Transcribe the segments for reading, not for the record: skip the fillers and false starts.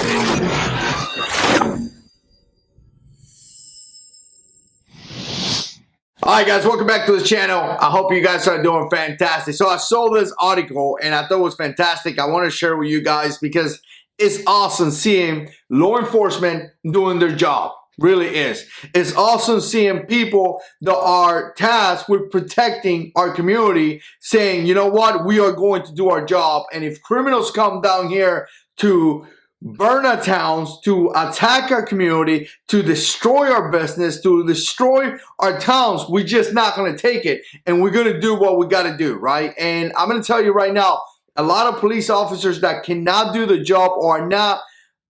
Alright guys, welcome back to the channel. I hope you guys are doing fantastic. So I saw this article and I thought it was fantastic. I want to share with you guys because it's awesome seeing law enforcement doing their job. Really is. It's awesome seeing people that are tasked with protecting our community saying, you know what, we are going to do our job. And if criminals come down here to burn our towns, to attack our community, to destroy our business, to destroy our towns, we're just not going to take it. And we're going to do what we got to do, right? And I'm going to tell you right now, a lot of police officers that cannot do the job or are not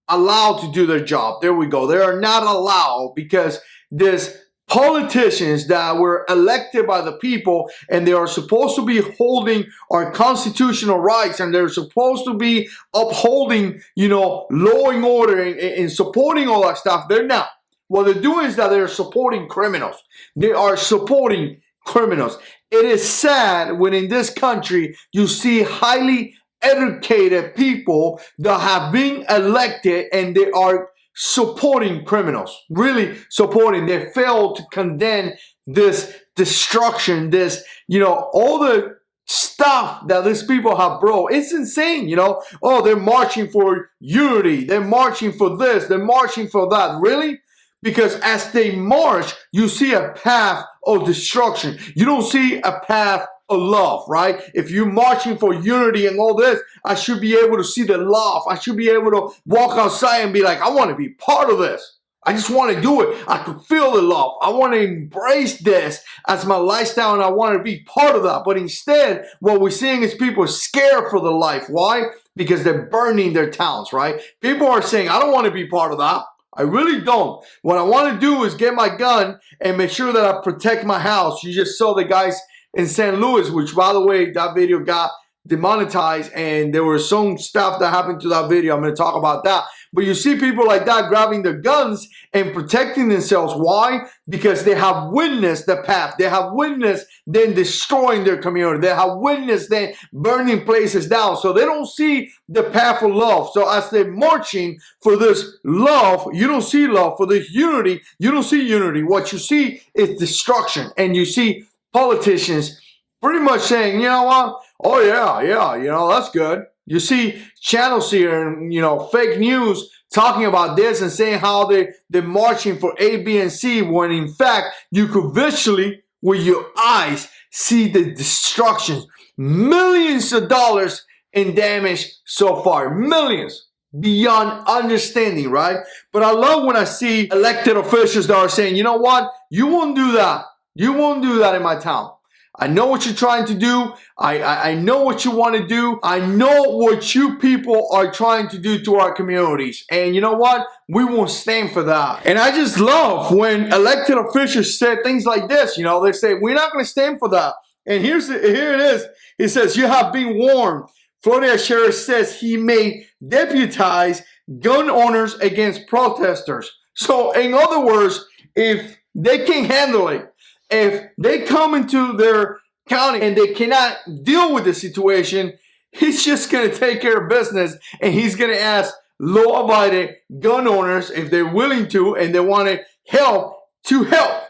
allowed to do their job. There we go. They are not allowed because there's politicians that were elected by the people and they are supposed to be holding our constitutional rights and they're supposed to be upholding, you know, law and order and supporting all that stuff. They're not. What they're doing is that they're supporting criminals. They are supporting criminals. It is sad when in this country you see highly educated people that have been elected and they are supporting criminals, really supporting. They fail to condemn this destruction, this, you know, all the stuff that these people have brought. It's insane, you know. Oh, they're marching for unity. They're marching for this. They're marching for that. Really? Because as they march, you see a path of destruction. You don't see a path of love, right? If you're marching for unity and all this, I should be able to see the love. I should be able to walk outside and be like, I want to be part of this. I just want to do it. I can feel the love. I want to embrace this as my lifestyle and I want to be part of that. But instead, what we're seeing is people scared for their life. Why? Because they're burning their towns, right? People are saying, I don't want to be part of that. I really don't. What I want to do is get my gun and make sure that I protect my house. You just saw the guys in St. Louis, which by the way, that video got demonetized and there was some stuff that happened to that video. I'm going to talk about that. But you see people like that grabbing their guns and protecting themselves. Why? Because they have witnessed the path. They have witnessed them destroying their community. They have witnessed them burning places down. So they don't see the path of love. So as they're marching for this love, you don't see love. For this unity, you don't see unity. What you see is destruction. And you see politicians pretty much saying, you know what? Oh yeah, you know, that's good. You see channels here and, you know, fake news talking about this and saying how they're marching for A, B, and C when in fact you could visually with your eyes see the destruction. Millions of dollars in damage so far. Millions. Beyond understanding, right? But I love when I see elected officials that are saying, you know what? You won't do that. You won't do that in my town. I know what you're trying to do. I know what you want to do. I know what you people are trying to do to our communities. And you know what? We won't stand for that. And I just love when elected officials say things like this. You know, they say, we're not going to stand for that. And here it is. It says, you have been warned. Florida Sheriff says he may deputize gun owners against protesters. So in other words, if they can't handle it, if they come into their county and they cannot deal with the situation, he's just going to take care of business and he's going to ask law-abiding gun owners if they're willing to and they want to help.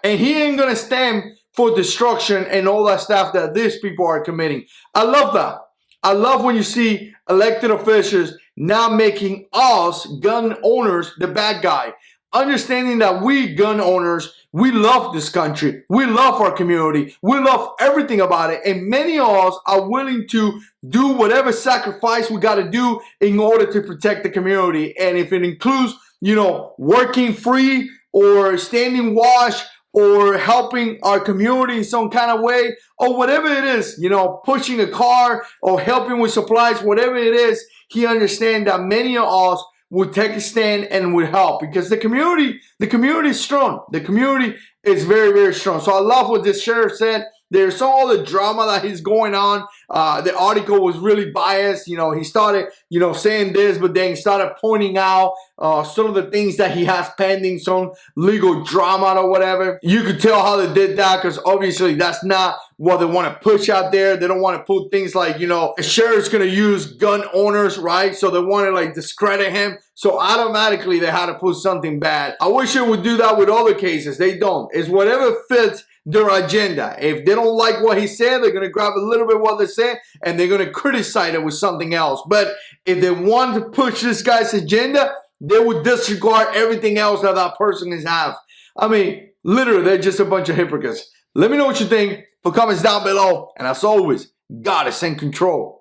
And he ain't going to stand for destruction and all that stuff that these people are committing. I love that. I love when you see elected officials not making us gun owners the bad guy. Understanding that we gun owners, we love this country. We love our community. We love everything about it. And many of us are willing to do whatever sacrifice we got to do in order to protect the community. And if it includes, you know, working free or standing watch or helping our community in some kind of way or whatever it is, you know, pushing a car or helping with supplies, whatever it is, he understands that many of us would take a stand and would help because the community is strong. The community is very, very strong. So I love what this sheriff said. There's some other drama that he's going on. The article was really biased. You know, he started, you know, saying this, but then he started pointing out some of the things that he has pending, some legal drama or whatever. You could tell how they did that because obviously that's not what they want to push out there. They don't want to put things like, you know, a sheriff's going to use gun owners, right? So they want to like discredit him. So automatically they had to put something bad. I wish they would do that with other cases. They don't. It's whatever fits their agenda. If they don't like what he said, they're going to grab a little bit of what they said and they're going to criticize it with something else. But if they want to push this guy's agenda, they would disregard everything else that that person is have. I mean, literally, they're just a bunch of hypocrites. Let me know what you think. Put comments down below. And as always, God is in control.